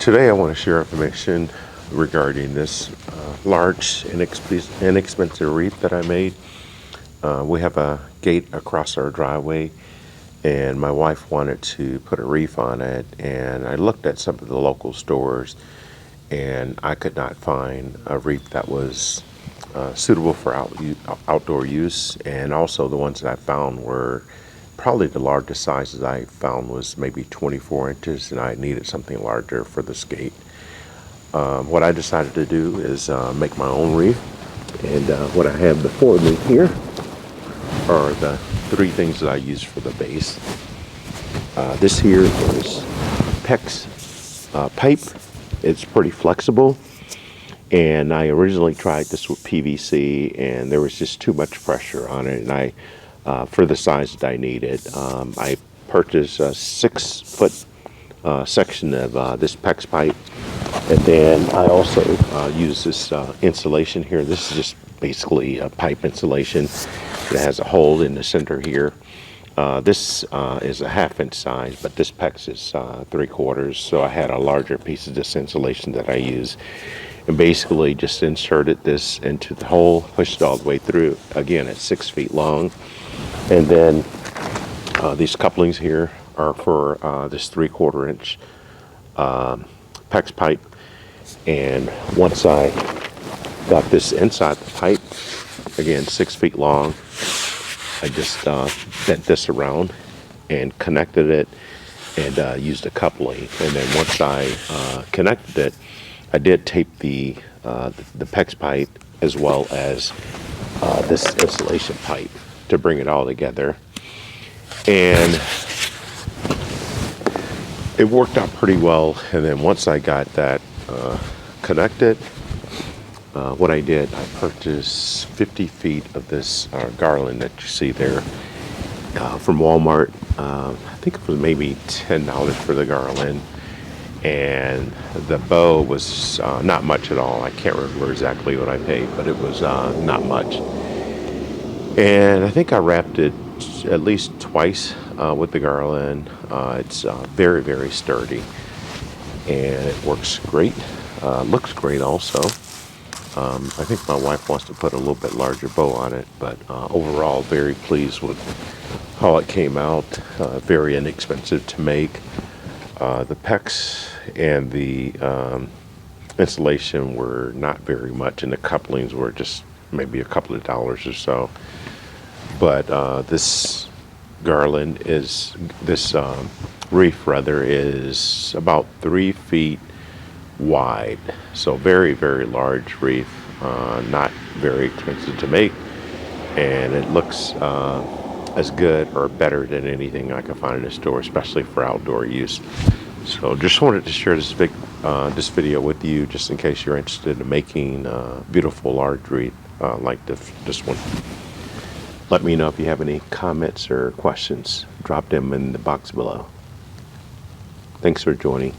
Today I want to share information regarding this large, inexpensive wreath that I made. We have a gate across our driveway, and my wife wanted to put a wreath on it, and I looked at some of the local stores, and I could not find a wreath that was suitable for outdoor use, and also the ones that I found were probably the largest sizes I found was maybe 24 inches, and I needed something larger for the skate. What I decided to do is make my own wreath, and what I have before me here are the three things that I use for the base. This here is PEX pipe. It's pretty flexible, and I originally tried this with PVC, and there was just too much pressure on it, and for the size that I needed, I purchased a 6-foot section of this PEX pipe, and then I also use this insulation here. This is just basically a pipe insulation. It has a hole in the center here. This is a 1/2 inch size, but this PEX is 3/4, so I had a larger piece of this insulation that I use, and basically just inserted this into the hole, pushed it all the way through. Again, it's 6 feet long, and then these couplings here are for this 3/4 inch PEX pipe. And once I got this inside the pipe, again 6 feet long, I just bent this around and connected it, and used a coupling. And then once I connected it, I did tape the PEX pipe as well as this insulation pipe to bring it all together. And it worked out pretty well. And then once I got that connected, what I did, I purchased 50 feet of this garland that you see there from Walmart. I think it was maybe $10 for the garland, and the bow was not much at all. I can't remember exactly what I paid, but it was not much. And I think I wrapped it at least twice with the garland. It's very, very sturdy, and it works great. Looks great also. I think my wife wants to put a little bit larger bow on it, but overall very pleased with how it came out. Very inexpensive to make. The PEX and the insulation were not very much, and the couplings were just maybe a couple of dollars or so. But this garland is, this wreath rather, is about 3 feet wide, so very, very large wreath. Not very expensive to make, and it looks as good or better than anything I can find in the store, especially for outdoor use. So just wanted to share this video with you, just in case you're interested in making a beautiful large wreath like this one. Let me know if you have any comments or questions. Drop them in the box below. Thanks for joining.